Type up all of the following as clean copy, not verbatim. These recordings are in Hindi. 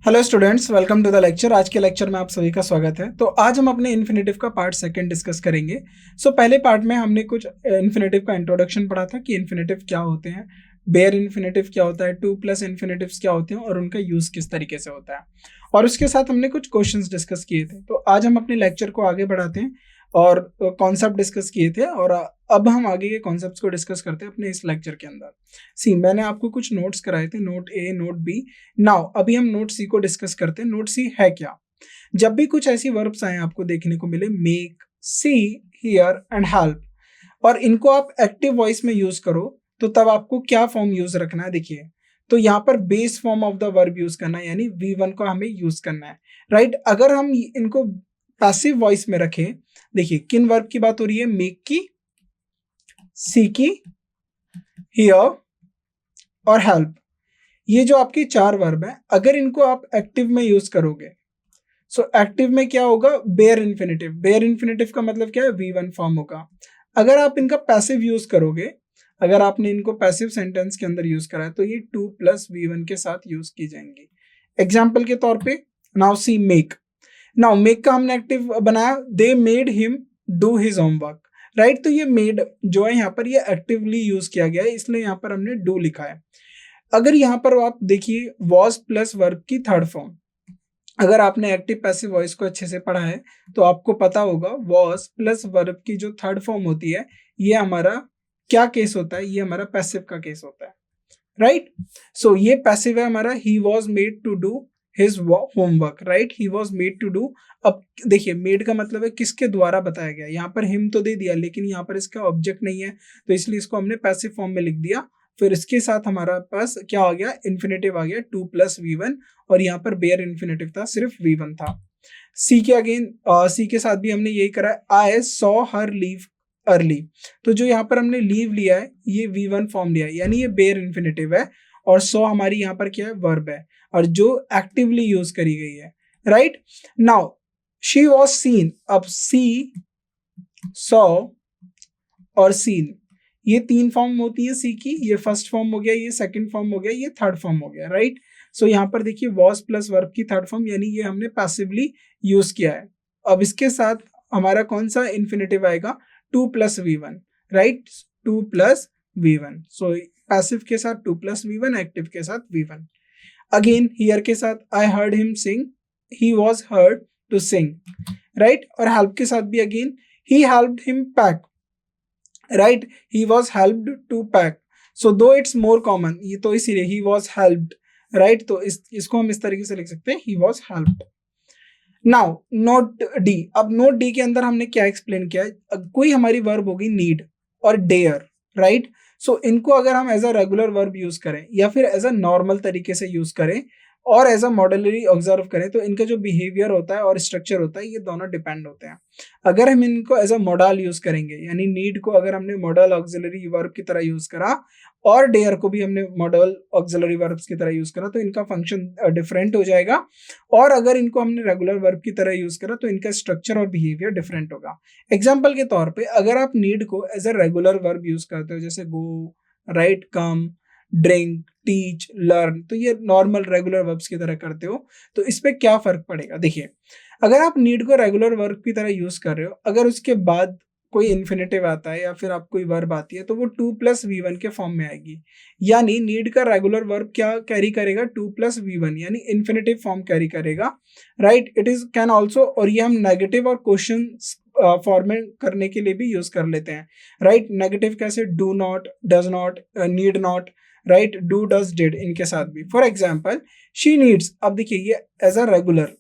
Hello students, welcome to the lecture. आज के लेक्चर में आप सभी का स्वागत है। तो आज हम अपने इन्फिनेटिव का पार्ट सेकंड डिस्कस करेंगे। पहले पार्ट में हमने कुछ इन्फिनेटिव का इंट्रोडक्शन पढ़ा था कि इन्फिनेटिव क्या होते हैं, बेयर इन्फिनेटिव क्या होता है, टू प्लस इन्फिनेटिव्स क्या होते हैं और उनका यूज किस तरीके से होता है, और उसके साथ हमने कुछ क्वेश्चंस डिस्कस किए थे। तो आज हम अपने लेक्चर को आगे बढ़ाते हैं और कॉन्सेप्ट डिस्कस किए थे, और अब हम आगे के कॉन्सेप्ट्स को डिस्कस करते हैं अपने इस लेक्चर के अंदर। मैंने आपको कुछ नोट्स कराए थे, नोट ए, नोट बी। नाउ अभी हम नोट सी को डिस्कस करते हैं। नोट सी है क्या? जब भी कुछ ऐसी वर्ब्स आए आपको देखने को मिले, make, see, here and help, और इनको आप एक्टिव वॉइस में यूज करो, तो तब आपको क्या फॉर्म यूज रखना है? देखिए, तो यहाँ पर base form of the verb use करना है, यानी V1 को हमें यूज करना है, राइट। अगर हम इनको पैसिव वॉइस में रखें, देखिए किन वर्ब की बात हो रही है? मेक की, सी की, हियर और हेल्प। ये जो आपकी चार वर्ब है, अगर इनको आप एक्टिव में यूज करोगे, एक्टिव में क्या होगा? Bear infinitive. बेयर इन्फिनेटिव का मतलब क्या है? V1 फॉर्म होगा। अगर आप इनका पैसिव यूज करोगे, अगर आपने इनको पैसिव सेंटेंस के अंदर यूज करा है, तो ये 2 प्लस V1 के साथ यूज की जाएंगी। एग्जाम्पल के तौर पे, now see make. Now make का हमने एक्टिव बनाया, they made him do his homework, right. तो ये मेड जो है यहाँ पर, ये एक्टिवली यूज किया गया है, इसलिए यहाँ पर हमने डू लिखा है। अगर यहाँ पर आप देखिए, वॉज प्लस वर्ब की थर्ड फॉर्म, अगर आपने एक्टिव पैसिव वॉइस को अच्छे से पढ़ा है तो आपको पता होगा वॉज प्लस वर्ब की जो थर्ड फॉर्म होती है, ये हमारा क्या केस होता है? ये हमारा पैसिव का केस होता है, राइट। ये पैसिव है हमारा, he was made to do his homework, right. He was made to do. अब देखिए, मेड का मतलब है किसके द्वारा बताया गया। यहाँ पर हिम तो दे दिया, लेकिन यहाँ पर इसका ऑब्जेक्ट नहीं है, तो इसलिए इसको हमने पैसिव फॉर्म में लिख दिया। फिर इसके साथ हमारा पास क्या आ गया? इन्फिनेटिव आ गया, 2 प्लस V1, और यहाँ पर बेयर इन्फिनेटिव था, सिर्फ V1 था। सी के अगेन, सी के साथ भी हमने यही करा है, I saw her leave early. तो जो यहाँ पर हमने लीव लिया है, ये V1 फॉर्म लिया है, यानी ये बेयर इन्फिनेटिव है, और सॉ हमारी यहाँ पर क्या है? वर्ब है, और जो एक्टिवली यूज करी गई है, right. Now she was seen. अब सी, सॉ और सीन, ये तीन फॉर्म होती है सी की। ये फर्स्ट फॉर्म हो गया, ये सेकंड फॉर्म हो गया, ये थर्ड फॉर्म हो गया, राइट। यहाँ पर देखिए, वॉज प्लस वर्ब की थर्ड फॉर्म, यानी ये हमने पैसिवली यूज किया है। अब इसके साथ हमारा कौन सा इन्फिनेटिव आएगा? 2 plus V1, right. 2 plus V1। Passive के साथ 2 प्लस V1, एक्टिव के साथ V1। अगेन हियर के साथ, I heard him sing, he was heard to sing, right. और हेल्प के साथ भी again, he helped him pack, right. He was helped to pack. Though it's more common, ये तो इसीलिए ही वॉज हेल्प्ड, राइट। तो इसको हम इस तरीके से लिख सकते हैं, ही was helped. Now note D. अब नोट डी के अंदर हमने क्या एक्सप्लेन किया है? कोई हमारी वर्ब होगी नीड और डेयर, राइट। इनको अगर हम as a regular verb use करें, या फिर एज अ नॉर्मल तरीके से यूज करें, और एज अ मॉडलरी ऑब्जर्व करें, तो इनका जो बिहेवियर होता है और स्ट्रक्चर होता है, ये दोनों डिपेंड होते हैं। अगर हम इनको एज अ मॉडल यूज करेंगे, यानी नीड को अगर हमने मॉडल ऑक्सिलरी वर्ब की तरह यूज करा, और डेयर को भी हमने मॉडल ऑक्सिलरी वर्ब्स की तरह यूज करा, तो इनका फंक्शन डिफरेंट हो जाएगा। और अगर इनको हमने रेगुलर वर्ब की तरह यूज करा, तो इनका स्ट्रक्चर और बिहेवियर डिफरेंट होगा। एग्जाम्पल के तौर पे, अगर आप नीड को as a regular verb use करते हो, जैसे go, right, come, drink, teach, learn, तो ये नॉर्मल रेगुलर वर्ब्स की तरह करते हो, तो इस पे क्या फर्क पड़ेगा? देखिए, अगर आप नीड को रेगुलर वर्ब की तरह यूज कर रहे हो, अगर उसके बाद कोई इन्फिनेटिव आता है या फिर आप कोई वर्ब आती है, तो वो 2 प्लस V1 के फॉर्म में आएगी। यानी नीड का रेगुलर वर्ब क्या कैरी करेगा? 2 प्लस V1, यानी इन्फिनेटिव फॉर्म कैरी करेगा, right. It is can also, और ये हम नेगेटिव और क्वेश्चन फॉर्म में करने के लिए भी यूज कर लेते हैं, राइट। नेगेटिव कैसे? Do not, does not, need not, right, do, does, did, इनके साथ भी। For example, she needs. अब देखिए, ये एज अ रेगुलर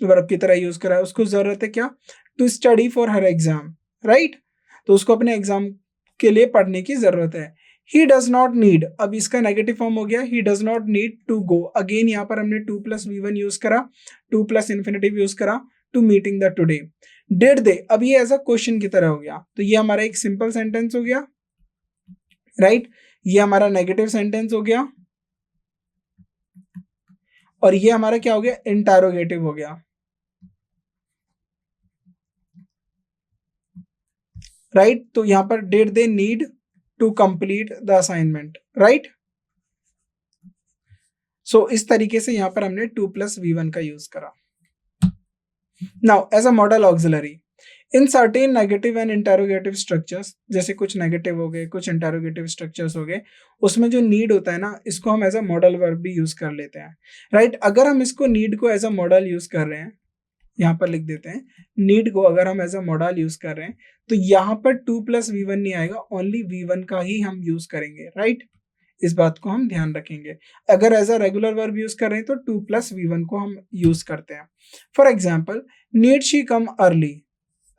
वर्ब की तरह यूज करा है, उसको जरूरत है क्या? To study for her exam, right. तो उसको अपने एग्जाम के लिए पढ़ने की जरूरत है। ही डज नॉट नीड, अब इसका नेगेटिव फॉर्म हो गया, he does not need to go. Again यहाँ पर हमने 2 प्लस V1 यूज करा, 2 प्लस इन्फिनेटिव यूज करा, to meeting the today. Did they, अब ये एज अ क्वेश्चन की तरह हो गया, तो ये हमारा एक सिंपल सेंटेंस हो गया, राइट। ये हमारा नेगेटिव सेंटेंस हो गया, और ये हमारा क्या हो गया? इंटरोगेटिव हो गया, राइट। तो यहां पर did they need to complete the assignment, right. So इस तरीके से यहाँ पर हमने 2+V1 का यूज करा। Now as a modal auxiliary in certain negative and interrogative structures, जैसे कुछ नेगेटिव हो गए, कुछ इंटेरोगेटिव स्ट्रक्चर्स हो गए, उसमें जो नीड होता है ना, इसको हम एज अ मॉडल वर्ब भी यूज कर लेते हैं, राइट। अगर हम इसको नीड को एज अ मॉडल यूज कर रहे हैं, यहाँ पर लिख देते हैं नीड को अगर हम एज अ मॉडल यूज कर रहे हैं, तो यहाँ पर 2+V1 नहीं आएगा, ओनली V1 का ही हम यूज करेंगे, राइट। इस बात को हम ध्यान रखेंगे। अगर as a regular verb use कर रहे हैं तो 2+V1 को हम यूज करते हैं। For example, need she come early,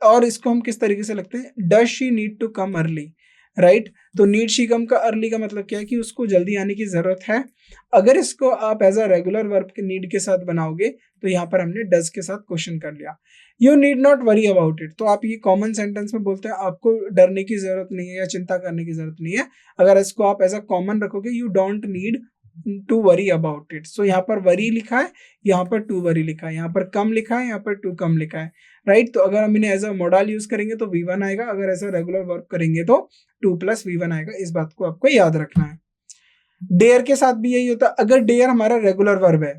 और इसको हम किस तरीके से लिखते हैं, does she need to come early, right. तो नीड शी कम का अर्ली का मतलब क्या है कि उसको जल्दी आने की जरूरत है। अगर इसको आप एज अ रेगुलर वर्ब के नीड के साथ बनाओगे तो यहाँ पर हमने डज के साथ क्वेश्चन कर लिया। You need not worry about it, तो आप ये कॉमन सेंटेंस में बोलते हैं आपको डरने की जरूरत नहीं है या चिंता करने की जरूरत नहीं है। अगर इसको आप एज अ कॉमन रखोगे, you don't need to worry about it, so यहाँ पर वरी लिखा है, यहाँ पर टू वरी लिखा है, यहाँ पर कम लिखा है, यहाँ पर टू कम लिखा है, राइट। तो अगर हम इन्हें एज अ मॉडल यूज करेंगे तो V1 आएगा, अगर एज अ रेगुलर वर्ब करेंगे तो 2+V1 आएगा। इस बात को आपको याद रखना है। डेयर के साथ भी यही होता है। अगर डेयर हमारा रेगुलर वर्ब है,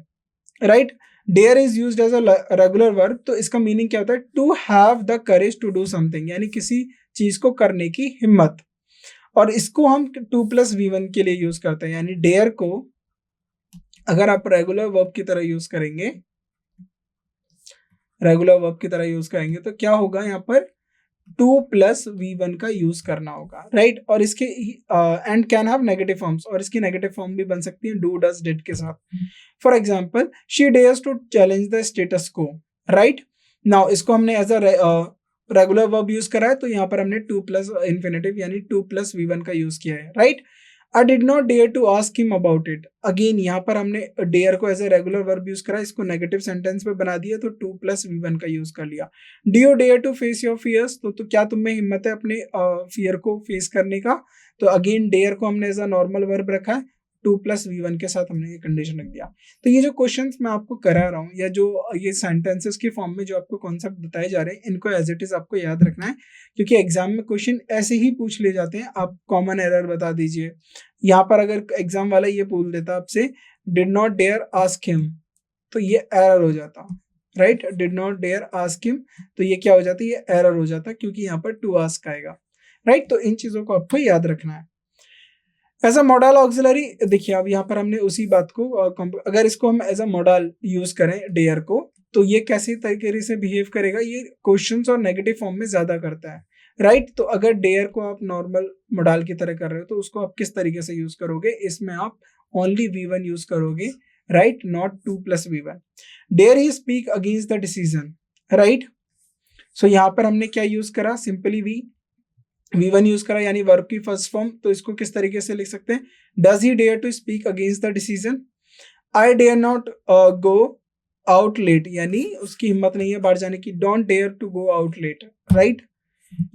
right, dare is used as a regular verb, तो इसका मीनिंग क्या होता है, to have the courage to do something, यानी किसी चीज को करने की हिम्मत। और इसको हम 2+V1 के लिए यूज करते हैं, यानी डेयर को अगर आप रेगुलर वर्ब की तरह यूज करेंगे, रेगुलर वर्ब की तरह यूज करेंगे तो क्या होगा, यहाँ पर 2+V1 का यूज करना होगा, राइट। और इसके and can have negative forms, और इसकी नेगेटिव फॉर्म भी बन सकती है डू, डज, डिड के साथ। For example, she dares to challenge the status को, राइट। नाउ इसको हमने as a regular verb use करा है, तो यहाँ पर हमने 2+ इन्फिनेटिव यानी 2+V1 का यूज किया है, right. I did not dare to ask him about it, again यहाँ पर हमने डेयर को as a regular verb use करा, इसको नेगेटिव सेंटेंस में बना दिया, तो 2+V1 का यूज कर लिया। Do you dare to face your fears, तो क्या तुम में हिम्मत है अपने फियर को फेस करने का, तो अगेन डेयर को हमने एज अ नॉर्मल वर्ब रखा है, 2+V1 के साथ हमने ये कंडीशन रख दिया। तो ये जो क्वेश्चंस मैं आपको करा रहा हूँ, या जो ये सेंटेंसेस के फॉर्म में जो आपको कॉन्सेप्ट बताए जा रहे हैं, इनको एज इट इज आपको याद रखना है, क्योंकि एग्जाम में क्वेश्चन ऐसे ही पूछ ले जाते हैं। आप कॉमन एरर बता दीजिए। यहाँ पर अगर एग्जाम वाला ये पूछ देता आपसे did not dare ask him, तो ये एरर हो जाता, right. Did not dare ask him, तो ये क्या हो जाता है, ये एरर हो जाता, क्योंकि यहाँ पर टू आस्क आएगा, राइट। तो इन चीजों को आपको याद रखना है। एज अ मॉडल ऑक्सिलरी, देखिए अब यहाँ पर हमने उसी बात को अगर इसको हम एज अ मॉडल यूज करें डेयर को, तो ये कैसे तरीके से बिहेव करेगा, ये क्वेश्चंस और नेगेटिव फॉर्म में ज्यादा करता है, राइट। तो अगर डेयर को आप नॉर्मल मॉडल की तरह कर रहे हो, तो उसको आप किस तरीके से यूज करोगे, इसमें आप ओनली V1 यूज करोगे, right, not 2+V1। Dare he speak against the decision, right. So यहाँ पर हमने क्या यूज करा, सिंपली V1 यूज करा, यानी वर्ब की फर्स्ट फॉर्म। तो इसको किस तरीके से लिख सकते हैं, does he dare to speak against the decision. I dare not go out late, यानी उसकी हिम्मत नहीं है बाहर जाने की, don't dare to go out late, right.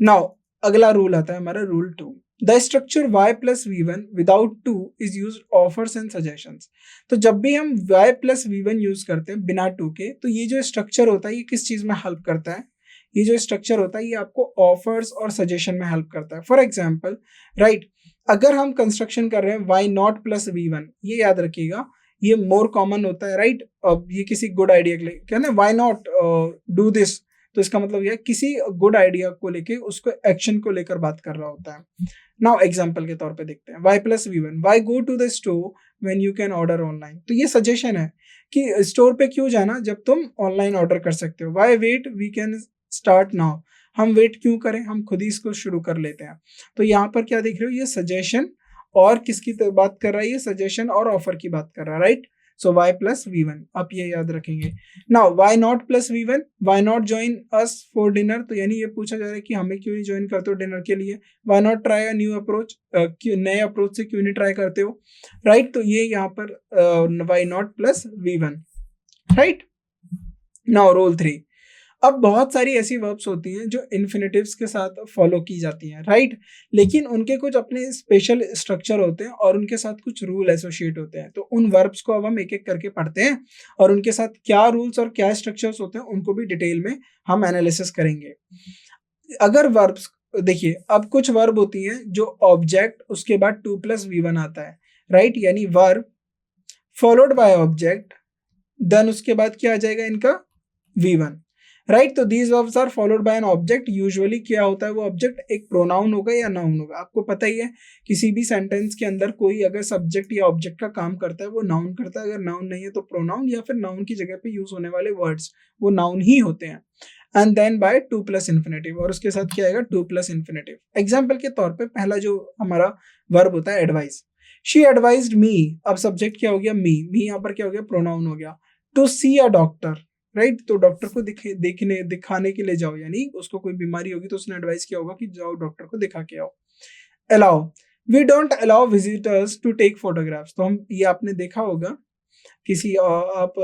Now अगला रूल आता है हमारा rule 2, the structure y+V1 without 2 is use offers and suggestions. तो जब भी हम y+V1 यूज करते हैं बिना 2 के, तो ये जो स्ट्रक्चर होता है ये किस चीज में हेल्प करता है, ये जो स्ट्रक्चर होता है ये आपको ऑफर्स और सजेशन में हेल्प करता है। फॉर एग्जाम्पल, राइट, अगर हम कंस्ट्रक्शन कर रहे हैं y0+V1, ये याद रखिएगा, ये मोर कॉमन होता है, राइट। अब ये किसी गुड आइडिया के लिए क्या ना, वाई नॉट डू दिस, तो इसका मतलब यह किसी गुड आइडिया को लेके उसको एक्शन को लेकर बात कर रहा होता है। नाउ एग्जांपल के तौर पे देखते हैं, y+V1, why go to the store when you can order online, तो ये सजेशन है कि स्टोर पे क्यों जाना जब तुम ऑनलाइन ऑर्डर कर सकते हो। Why wait, we can start now, हम वेट क्यों करें, हम खुद ही इसको शुरू कर लेते हैं। तो यहाँ पर क्या देख रहे हो, ये सजेशन और किसकी बात कर रहा है, ये सजेशन और ऑफर की बात कर रहा है, राइट। सो y+V1, आप ये याद रखेंगे। Now why not +V1, why not join us for dinner, तो यानी ये पूछा जा रहा है कि हमें क्यों नहीं ज्वाइन करते हो डिनर के लिए। Why not try a new approach, नए अप्रोच से क्यों नहीं ट्राई करते हो, राइट। तो ये यहाँ पर why not +V1, right. Now rule 3, अब बहुत सारी ऐसी वर्ब्स होती हैं जो इन्फिनेटिव्स के साथ फॉलो की जाती हैं, राइट, लेकिन उनके कुछ अपने स्पेशल स्ट्रक्चर होते हैं और उनके साथ कुछ रूल एसोसिएट होते हैं। तो उन वर्ब्स को अब हम एक एक करके पढ़ते हैं और उनके साथ क्या रूल्स और क्या स्ट्रक्चर्स होते हैं उनको भी डिटेल में हम एनालिसिस करेंगे। अगर वर्ब्स देखिए, अब कुछ वर्ब होती हैं जो ऑब्जेक्ट उसके बाद 2+V1 आता है, राइट, यानी verb followed by object, then उसके बाद क्या आ जाएगा इनका V1, राइट। तो these verbs are followed by an object. Usually क्या होता है वो ऑब्जेक्ट एक प्रोनाउन होगा या नाउन होगा। आपको पता ही है किसी भी सेंटेंस के अंदर कोई अगर सब्जेक्ट या ऑब्जेक्ट का काम करता है वो नाउन करता है, अगर नाउन नहीं है तो प्रोनाउन, या फिर नाउन की जगह पे यूज होने वाले वर्ड्स वो नाउन ही होते हैं। And then by to plus infinitive, और उसके साथ क्या आएगा टू प्लस इन्फिनेटिव। एग्जाम्पल के तौर पर पहला जो हमारा वर्ब होता है एडवाइस, शी एडवाइज्ड मी, अब सब्जेक्ट क्या हो गया मी यहाँ पर क्या हो गया प्रोनाउन हो गया। To see a doctor, right, तो डॉक्टर को दिखाने के लिए जाओ, यानी उसको कोई बीमारी होगी तो उसने एडवाइस किया होगा कि जाओ डॉक्टर को दिखा के आओ। Allow, we don't allow visitors to take photographs, तो हम ये आपने देखा होगा किसी आप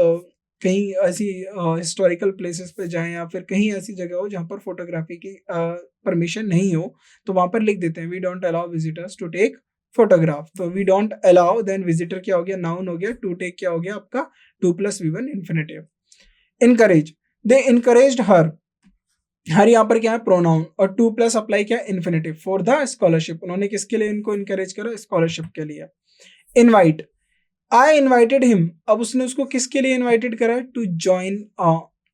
कहीं ऐसी हिस्टोरिकल प्लेसेस पे जाएं या फिर कहीं ऐसी जगह हो जहां पर फोटोग्राफी की परमिशन नहीं हो, तो वहां पर लिख देते हैं we don't allow visitors to take photograph. तो we don't allow, then visitor क्या हो गया नाउन हो गया, टू टेक क्या हो गया आपका to plus V one infinitive. Encourage, they encouraged her, her यहाँ पर क्या है प्रोनाउन, और टू प्लस अप्लाई क्या इन्फिनेटिव फॉर द स्कॉलरशिप, उन्होंने किसके लिए इनको इनकरेज करा स्कॉलरशिप के लिए। इनवाइट, आई इनवाइटेड हिम, अब उसने उसको किसके लिए इनवाइटेड करा to join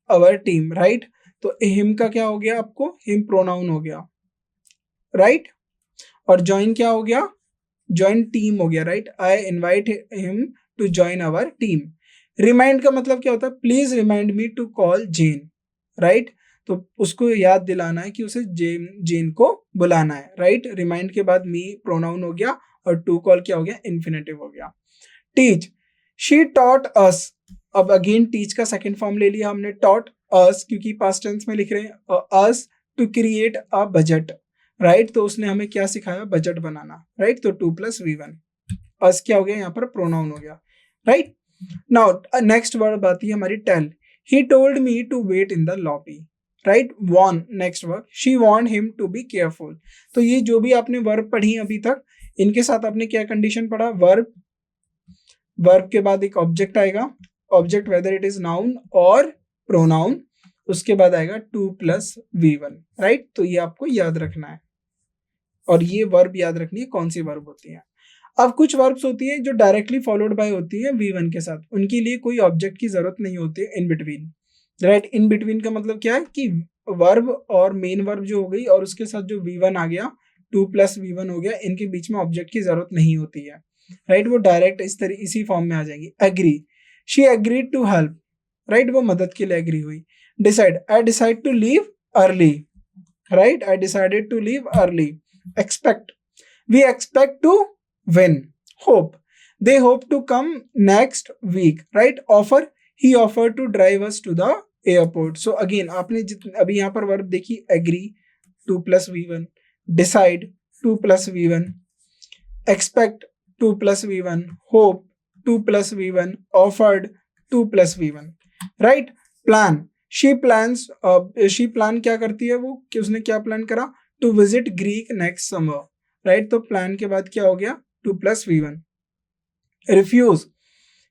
our team, right. तो हिम का क्या हो गया आपको हिम प्रोनाउन हो गया, राइट, और ज्वाइन क्या हो गया ज्वाइन टीम हो गया, right. I invite him to join our team. Remind का मतलब क्या होता है please remind me to call Jane, right, तो उसको याद दिलाना है कि उसे जेन को बुलाना है, राइट। रिमाइंड के बाद मी प्रोनाउन हो गया और टू कॉल क्या हो गया इन्फिनेटिव हो गया। टीच, शी टॉट अस, अब अगेन टीच का सेकंड फॉर्म ले लिया हमने टॉट अस, क्योंकि पास्ट टेंस में लिख रहे हैं us to create a budget, right, तो उसने हमें क्या सिखाया बजट बनाना, राइट। तो to plus V one, us क्या हो गया यहाँ पर प्रोनाउन हो गया, राइट। नाउ नेक्स्ट वर्ड आती है हमारी tell, he told me to wait in the lobby, right. Warn, next word, she warn him to be careful. तो ये जो भी आपने वर्ब पढ़ी अभी तक, इनके साथ आपने क्या कंडीशन पढ़ा, वर्ब, वर्ब के बाद एक ऑब्जेक्ट आएगा, object whether it is noun और प्रोनाउन, उसके बाद आएगा to plus V one, right. तो ये आपको याद रखना है, और ये वर्ब याद रखनी है कौन सी वर्ब होती है। अब कुछ वर्ब्स होती है जो डायरेक्टली फॉलोड बाय होती है V1 के साथ, उनके लिए कोई ऑब्जेक्ट की जरूरत नहीं होती है in between, right. In between का मतलब क्या है कि वर्ब और मेन वर्ब जो हो गई और उसके साथ जो V1 आ गया टू प्लस V1 हो गया, इनके बीच में ऑब्जेक्ट की जरूरत नहीं होती है, राइट, वो डायरेक्ट इसी फॉर्म में आ जाएंगी। Agree, she agreed to help, right, वो मदद के लिए एग्री हुई। Decide, I decide to leave early, right, I decided to leave early. Expect, we expect to win. Hope, they hope to come next week, right. Offer, he offered to drive us to the airport. So again आपने अभी यहाँ पर वर्ब देखी agree to plus V one, decide to plus V one, expect to plus V one, hope to plus V one, offered to plus V one, right. Plan, she plans, she plan क्या करती है वो कि उसने क्या प्लान करा to visit Greek next summer, right. तो प्लान के बाद क्या हो गया to plus V one. Refuse,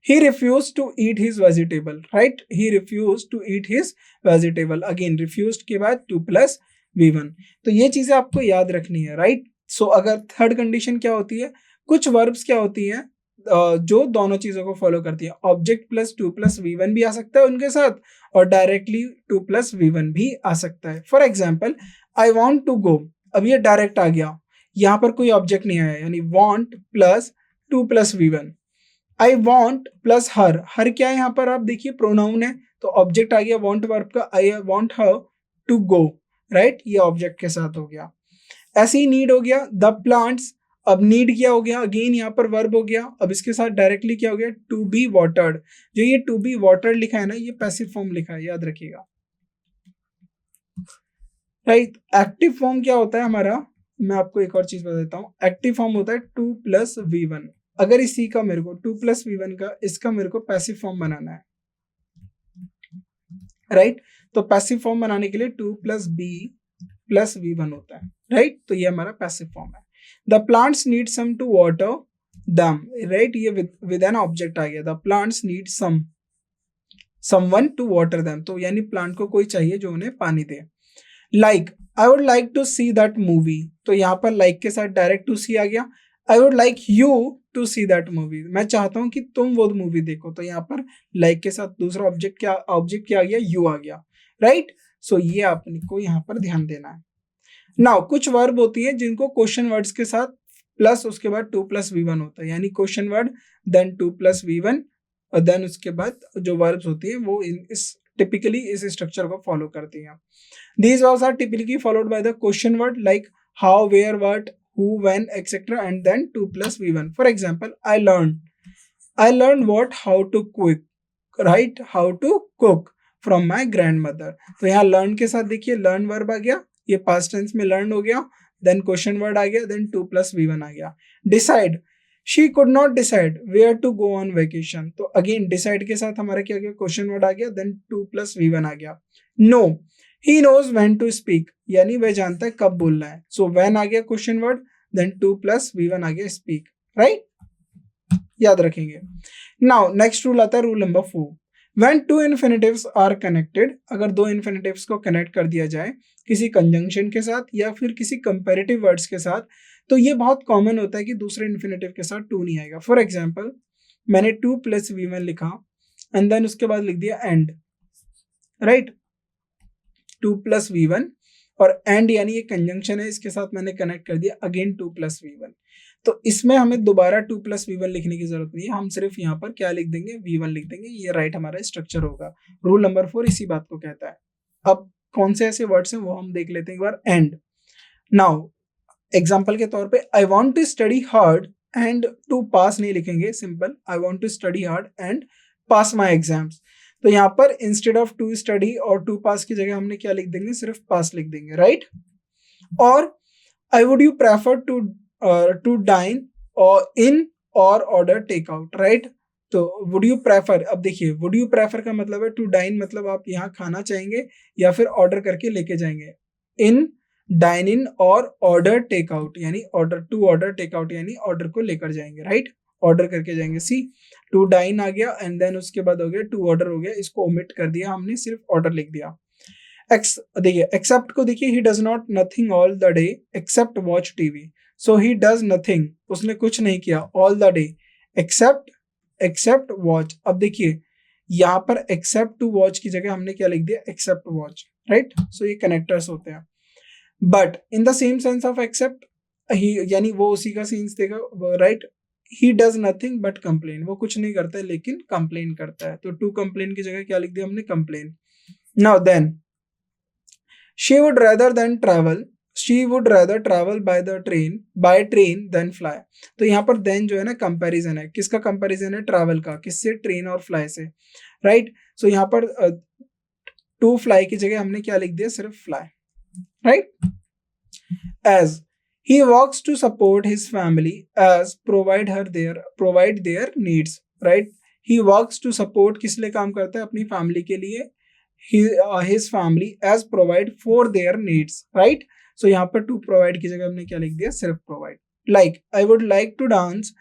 he refuse to eat his vegetable, right, he refuse to eat his vegetable, again refuse के बाद टू प्लस वी वन। तो ये चीजें आपको याद रखनी है, राइट। सो अगर थर्ड कंडीशन क्या होती है, कुछ वर्ब्स क्या होती है जो दोनों चीजों को फॉलो करती है, object plus to plus V one भी आ सकता है उनके साथ, और directly to plus V one भी आ सकता है। For example I want to go, अब ये डायरेक्ट आ गया, यहाँ पर कोई ऑब्जेक्ट नहीं आया, यानी want plus to plus V one. I want plus her, her क्या है यहाँ पर आप देखिए प्रोनाउन है, तो ऑब्जेक्ट आ गया वॉन्ट वर्ब का, I want her to go, right, ये ऑब्जेक्ट के साथ हो गया। ऐसे ही नीड हो गया द प्लांट्स, अब नीड क्या हो गया अगेन यहाँ पर वर्ब हो गया, अब इसके साथ डायरेक्टली क्या हो गया टू बी वाटर्ड, जो ये टू बी वाटर्ड लिखा है ना ये पैसिव फॉर्म लिखा है, याद रखिएगा, राइट। एक्टिव फॉर्म क्या होता है हमारा, मैं आपको एक और चीज बता देता हूँ, एक्टिव फॉर्म होता है टू प्लस वी वन। अगर इसी का मेरे को टू प्लस वी वन का इसका मेरे को पैसिव फॉर्म बनाना है, राइट, तो पैसिव फॉर्म बनाने के लिए to plus be plus V one होता है, राइट, तो ये हमारा पैसिव फॉर्म है। The plants need some to water them, right, ये विद एन ऑब्जेक्ट आ गया, the plants need someone to water them, तो यानी प्लांट को कोई चाहिए जो उन्हें पानी दे। Like, I would like to see that movie, तो यहाँ पर लाइक के साथ डायरेक्ट टू सी आ गया। I would like you to see that movie, मैं चाहता हूँ कि तुम वो मूवी देखो। तो यहाँ पर लाइक के साथ दूसरा ऑब्जेक्ट क्या आ गया, यू आ गया, राइट। सो ये आपने को यहाँ पर ध्यान देना है। नाउ कुछ वर्ब होती है जिनको क्वेश्चन वर्ड्स के साथ प्लस उसके बाद 2+V1 होता है, यानी क्वेश्चन वर्ड देन 2+V1 और देन उसके बाद जो वर्ब्स होती है वो टिपिकली इस स्ट्रक्चर को फॉलो करती हैं। These verbs are typically followed by the question word like how, where, what, who, when, etc. and then 2+V1. For example, I learned what, how to cook, right? How to cook from my grandmother. तो यहाँ learn के साथ देखिए learn verb आ गया, ये past tense में learn हो गया, then question word आ गया, then 2+V1 आ गया. Decide, she could not decide where to go on vacation. तो again decide के साथ हमारा क्या गया, question word आ गया, then 2+V1 आ गया. No, he knows when to speak, यानी वह जानता है कब बोलना है. So when आ गया question word, then 2+V1 आ गया speak, right? याद रखेंगे. Now next rule आता है rule number 4. When two infinitives are connected, अगर दो infinitives को connect कर दिया जाए किसी conjunction के साथ या फिर किसी comparative words के साथ, तो ये बहुत common होता है कि दूसरे infinitive के साथ 2 नहीं आएगा. For example, मैंने 2+V1 लिखा and then उसके बाद लिख दिया and, right? 2+V1 और and यानी ये कंजंक्शन है, इसके साथ मैंने कनेक्ट कर दिया अगेन 2+V1. तो इसमें हमें दोबारा 2+V1 लिखने की जरूरत नहीं है, हम सिर्फ यहाँ पर क्या लिख देंगे, V1 लिख देंगे, ये राइट हमारा स्ट्रक्चर होगा. रूल नंबर 4 इसी बात को कहता है. अब कौन से ऐसे वर्ड्स हैं वो हम देख लेते हैं एक बार. एंड, नाउ एग्जाम्पल के तौर पे I want to study hard and to pass नहीं लिखेंगे, simple I want to study hard and pass my exams. तो यहाँ पर इंस्टेड ऑफ टू स्टडी और टू पास की जगह हमने क्या लिख देंगे, सिर्फ पास लिख देंगे, राइट. और I would you prefer to dine or in or order take out, right. तो वुड यू प्रेफर, अब देखिए वुड यू प्रेफर का मतलब है टू डाइन, मतलब आप यहाँ खाना चाहेंगे या फिर ऑर्डर करके लेके जाएंगे. इन, dine in or order take out यानी ऑर्डर टेक आउट यानी ऑर्डर को लेकर जाएंगे, राइट. ऑर्डर करके जाएंगे. सी, टू डाइन आ गया एंड देन उसके बाद हो गया टू ऑर्डर हो गया, इसको ओमिट कर दिया हमने, सिर्फ ऑर्डर लिख दिया. देखिए एक्सेप्ट को देखिए, he does not nothing all the day except watch TV. So he does nothing, उसने कुछ नहीं किया, all the day except watch. अब देखिए यहाँ पर एक्सेप्ट टू वॉच की जगह हमने क्या लिख दिया, एक्सेप्ट वॉच, राइट. सो ये कनेक्टर्स होते हैं. But in the same sense of except, यानी वो उसी का सेंस देगा, right. He does nothing but complain, वो कुछ नहीं करता है लेकिन कंप्लेन करता है. तो टू कंप्लेन की जगह क्या लिख दिया हमने, complain. Now than, she would rather travel by train than fly. तो यहाँ पर देन जो है ना कंपैरिजन है, किसका कंपैरिजन है, ट्रैवल का, किससे, ट्रेन और फ्लाई से, राइट. सो यहाँ पर टू फ्लाई की जगह हमने क्या लिख दिया, सिर्फ fly, right. As, he works to support his family as provide their needs, right. He works to support, किस लिए काम करता है, अपनी फैमिली के लिए. his family as provide for their needs, right. so यहाँ पर to provide की जगह हमने क्या लिख दिया, सिर्फ provide. like, I would like to dance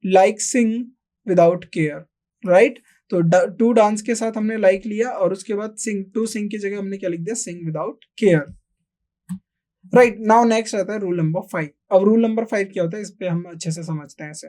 like sing without care, right. तो to dance के साथ हमने like लिया और उसके बाद sing की जगह हमने क्या लिख दिया, sing without care, right. Now next आता है रूल नंबर 5. अब रूल नंबर 5 क्या होता है, इस पे हम अच्छे से समझते हैं इसे.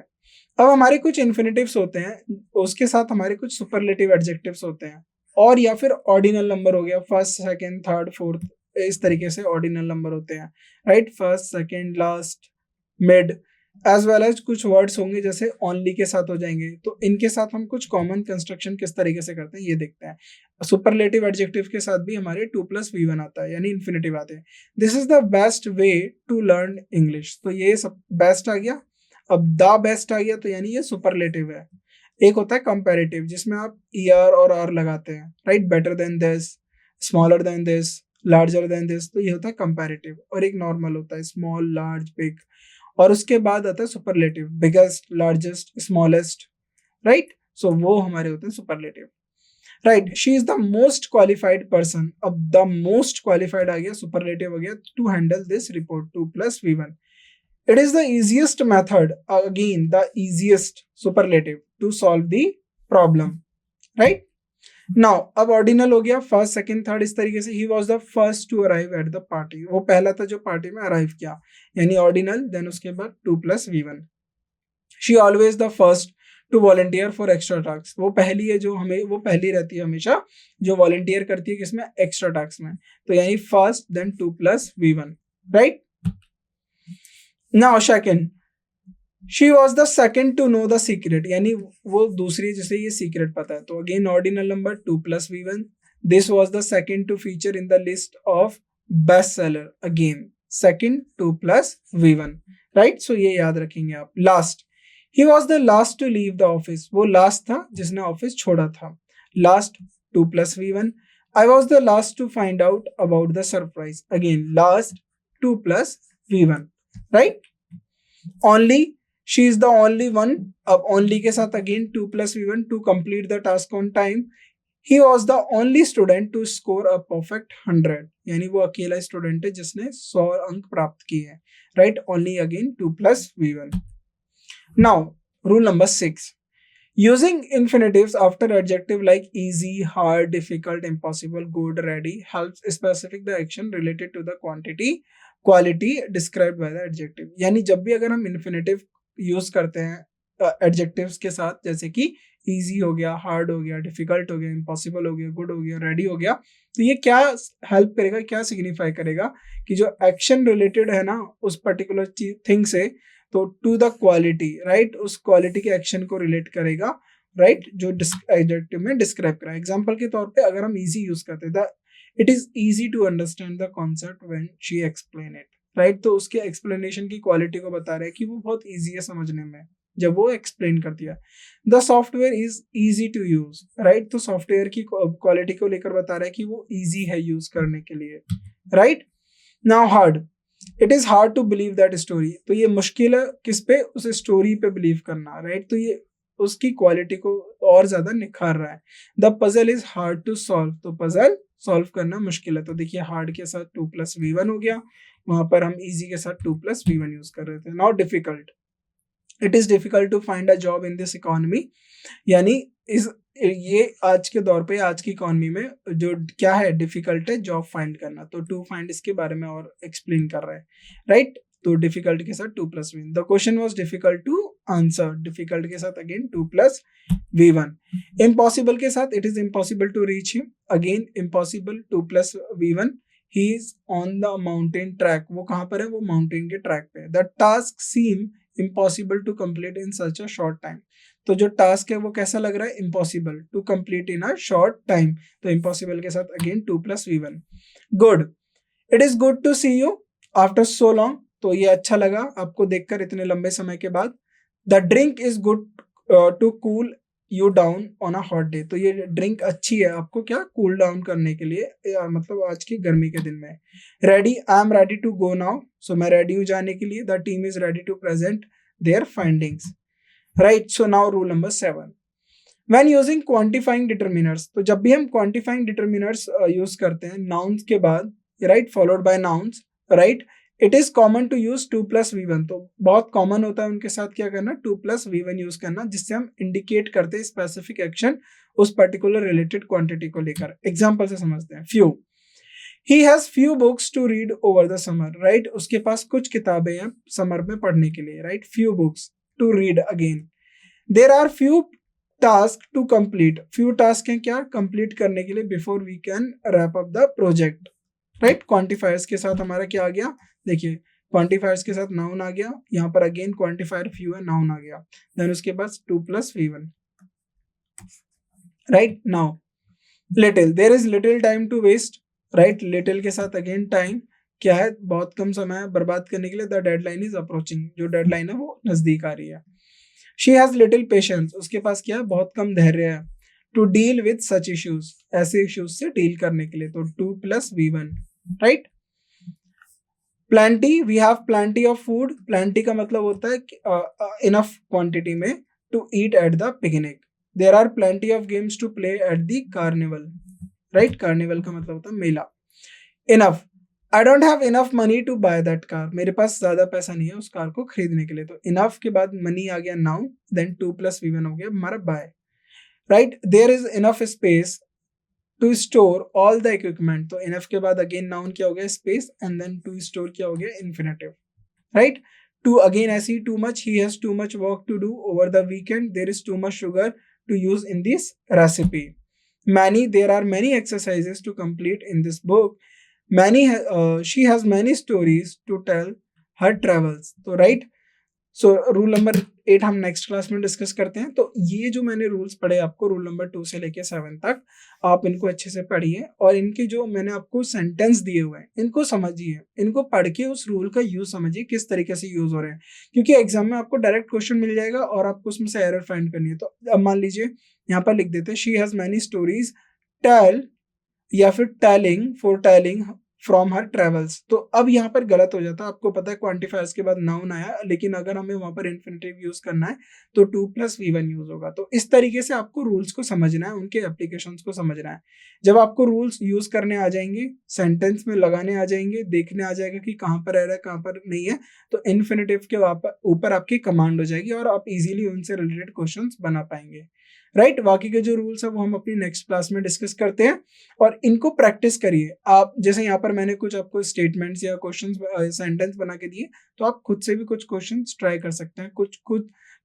अब हमारे कुछ इन्फिनिटिव्स होते हैं, उसके साथ हमारे कुछ सुपरलेटिव एडजेक्टिव्स होते हैं, और या फिर ऑर्डिनल नंबर हो गया, फर्स्ट, सेकंड, थर्ड, फोर्थ, इस तरीके से ऑर्डिनल नंबर होते हैं, right. First, second, last, mid, as well as कुछ वर्ड्स होंगे जैसे ओनली के साथ हो जाएंगे. तो इनके साथ हम कुछ कॉमन कंस्ट्रक्शन किस तरीके से करते हैं ये देखते हैं. सुपरलेटिव एडजेक्टिव के साथ भी हमारे 2+V1 आता है, यानी इन्फिनिटिव आते हैं. This is the best way to learn English. तो ये सब बेस्ट आ गया. अब द बेस्ट आ गया, तो यानी ये सुपरलेटिव है. एक होता है कंपैरेटिव, जिसमें आप ईयर और आर लगाते हैं, right. Better than this, smaller than this, larger than this, तो ये होता है कंपैरेटिव. और एक नॉर्मल होता है, स्मॉल, लार्ज, बिग. और उसके बाद आता है superlative, biggest, largest, smallest, right. So वो हमारे होते हैं superlative, right. She is the most qualified person. अब द मोस्ट क्वालिफाइड आ गया, सुपरलेटिव हो गया, to handle this report, 2+V1. It is the easiest method, again the easiest, superlative, to solve the problem, right. Now अब ऑर्डिनल हो गया, फर्स्ट, सेकंड, थर्ड, इस तरीके से. He was the first to arrive at the party, वो पहला था जो पार्टी में अराइव किया, यानी ऑर्डिनल. देन उसके बाद 2+V1. She always the first to volunteer for extra task, वो पहली है जो हमें, वो पहली रहती है हमेशा जो वॉलंटियर करती है किसमें, एक्स्ट्रा टास्क में। तो यानी first then 2+V1, right. Now second, she was the second to know the secret, यानी वो दूसरी जिसे ये सीक्रेट पता है। तो again ordinal number 2+V1, this was the second to feature in the list of best seller, again second 2+V1, right. So ये याद रखेंगे आप। Last, he was the last to leave the office, वो लास्ट था जिसने ऑफिस छोड़ा था। Last 2+V1, I was the last to find out about the surprise, again last 2+V1, right. Only, she is the only one, अब ओनली के साथ again 2+V1 to complete the task on time. He was the only student to score a perfect 100, यानी वो अकेला स्टूडेंट है जिसने 100 अंक प्राप्त किए हैं, right. Only again 2+V1। Now rule number 6, using infinitives after adjective like easy, hard, difficult, impossible, good, ready helps specific the action related to the quality described by the adjective। यानी जब भी अगर हम infinitive यूज करते हैं adjectives के साथ, जैसे कि easy हो गया, hard हो गया, difficult हो गया, impossible हो गया, good हो गया, ready हो गया, तो ये क्या हेल्प करेगा, क्या सिग्निफाई करेगा कि जो एक्शन रिलेटेड है ना उस पर्टिकुलर थिंग से, तो टू द क्वालिटी, राइट, उस क्वालिटी के एक्शन को रिलेट करेगा, राइट, जो एडजेक्टिव में डिस्क्राइब करा। एग्जांपल के तौर पे अगर हम इजी यूज करते हैं, it is easy to understand the concept when she explain it, right. तो उसके एक्सप्लेनेशन की क्वालिटी को बता रहे हैं कि वो बहुत ईजी है समझने में जब वो एक्सप्लेन कर दिया। The software is easy to use, right, तो सॉफ्टवेयर की क्वालिटी को लेकर बता रहा है कि वो ईजी है यूज करने के लिए, right. Now hard, it is hard to believe that story, तो ये मुश्किल है किस पे, उस स्टोरी पे बिलीव करना, राइट। तो ये उसकी क्वालिटी को और ज्यादा निखार रहा है। The puzzle is hard to solve, तो पजल सॉल्व करना मुश्किल है। तो देखिए हार्ड के साथ 2+V1 हो गया, वहां पर हम इजी के साथ 2+V1 यूज कर रहे थे। Now difficult, it is difficult to find a job in this economy, यानी ये आज के दौर पे, आज की इकोनॉमी में जो क्या है, डिफिकल्ट है जॉब फाइंड करना। तो टू फाइंड इसके बारे में और एक्सप्लेन कर रहा है, राइट। तो डिफिकल्ट के साथ 2+V1, the question was difficult to answer, difficult के साथ अगेन 2+V1। इम्पॉसिबल के साथ it is impossible to reach him, again impossible 2+V1। He is on the mountain track, वो कहां पर है, वो माउंटेन के ट्रैक पे है। The task seem impossible to complete in such a short time, तो जो टास्क है वो कैसा लग रहा है, impossible to complete in a short time. तो इम्पॉसिबल के साथ again 2+V1। Good, it is good to see you after so long, तो ये अच्छा लगा आपको देखकर इतने लंबे समय के बाद। The drink is good to cool you down on a hot day, तो ये ड्रिंक अच्छी है आपको क्या, कूल डाउन करने के लिए, मतलब आज की गर्मी के दिन में। Ready, I am ready to go now, so मैं रेडी हूँ जाने के लिए। The team is ready to present their findings, right. So now rule number 7, when using quantifying determiners, तो जब भी हम क्वांटिफाइंग डिटरमिनर्स यूज करते हैं नाउन्स के बाद, right, followed by nouns, right, it is common to use 2+V1, तो बहुत कॉमन होता है उनके साथ क्या करना, 2+V1 यूज करना, जिससे हम इंडिकेट करते हैं स्पेसिफिक एक्शन उस पर्टिकुलर रिलेटेड क्वांटिटी को लेकर। एग्जाम्पल से समझते हैं। Few, he has few books to read over the summer, right, उसके पास कुछ किताबें हैं समर में पढ़ने के लिए, राइट। Few books to read, again there are few task to complete, few task हैं क्या, कंप्लीट करने के लिए, before we can wrap up the project, right. Quantifiers के साथ हमारा क्या आ गया, देखिए क्वांटिफायर्स के साथ नाउन आ गया, यहाँ पर अगेन क्वांटिफायर फ्यू है, नाउन आ गया, देन उसके बाद 2+V1, right. Now little, there is little time to waste, right, little के साथ अगेन टाइम क्या है, बहुत कम समय है बर्बाद करने के लिए। द डेडलाइन इज अप्रोचिंग, जो डेडलाइन है वो नजदीक आ रही है। शी हैज लिटिल पेशेंस, उसके पास क्या है, बहुत कम धैर्य है। To deal with such issues, ऐसे इश्यूज से डील करने के लिए, तो 2+V1, राइट। Plenty, we have plenty of food, plenty का मतलब होता है इनफ क्वांटिटी में, to eat at the picnic. There are plenty of games to play at the carnival, right, carnival का मतलब होता है मेला। Enough, I don't have enough money to buy that car, मेरे पास ज्यादा पैसा नहीं है उस कार को खरीदने के लिए। तो इनफ के बाद मनी आ गया नाउन, देन 2+V1 हो गया हमारा buy, right. There is enough space to store all the equipment, तो इनफ के बाद अगेन नाउन क्या हो गया, space, and then to store क्या हो गया, इन्फिनेटिव, राइट। टू अगेन ऐसे ही too much, he has too much work to do over the weekend, there is too much sugar to use in this recipe. Many, there are many exercises to complete in this book. Many, she has many stories to tell her travels. तो राइट, सो रूल नंबर 8 हम नेक्स्ट क्लास में डिस्कस करते हैं। तो ये जो मैंने रूल्स पढ़े आपको, रूल नंबर 2 से लेके 7 तक, आप इनको अच्छे से पढ़िए और इनके जो मैंने आपको सेंटेंस दिए हुए हैं इनको समझिए, इनको पढ़ के उस रूल का यूज समझिए किस तरीके से यूज हो रहे हैं, क्योंकि एग्जाम में आपको डायरेक्ट क्वेश्चन मिल जाएगा और आपको उसमें से एरर फाइंड करनी है। तो अब मान लीजिए यहाँ पर लिख देते हैं, she has many stories tell, या फिर telling, for telling from her travels. तो अब यहाँ पर गलत हो जाता है, आपको पता है क्वांटिफायर्स के बाद नाउन आया, लेकिन अगर हमें वहां पर इन्फिनिटिव यूज करना है तो 2+V1 यूज होगा। तो इस तरीके से आपको रूल्स को समझना है, उनके एप्लीकेशंस को समझना है। जब आपको रूल्स यूज करने आ जाएंगे, सेंटेंस में लगाने आ जाएंगे, देखने आ जाएगा कि कहाँ पर रह रहा है कहाँ पर नहीं है, तो इन्फिनिटिव के ऊपर आपकी कमांड हो जाएगी और आप इजीली उनसे रिलेटेड क्वेश्चन बना पाएंगे। राइट, बाकी के जो रूल्स है वो हम अपनी नेक्स्ट क्लास में डिस्कस करते हैं और इनको प्रैक्टिस करिए आप। जैसे यहाँ पर मैंने कुछ आपको स्टेटमेंट्स या क्वेश्चंस, सेंटेंस बना के दिए, तो आप खुद से भी कुछ क्वेश्चंस ट्राई कर सकते हैं, कुछ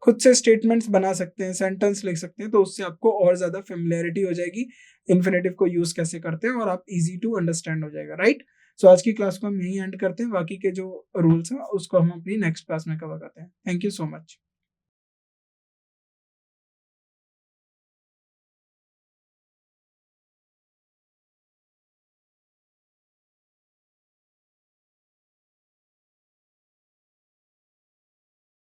खुद से स्टेटमेंट्स बना सकते हैं, सेंटेंस लिख सकते हैं, तो उससे आपको और ज्यादा फेमिलियरिटी हो जाएगी इन्फिनेटिव को यूज कैसे करते हैं और आप इजी टू अंडरस्टैंड हो जाएगा। राइट, सो आज की क्लास को हम यहीं एंड करते हैं, बाकी के जो रूल्स हैं उसको हम अपनी नेक्स्ट क्लास में कवर करते हैं। Thank you so much.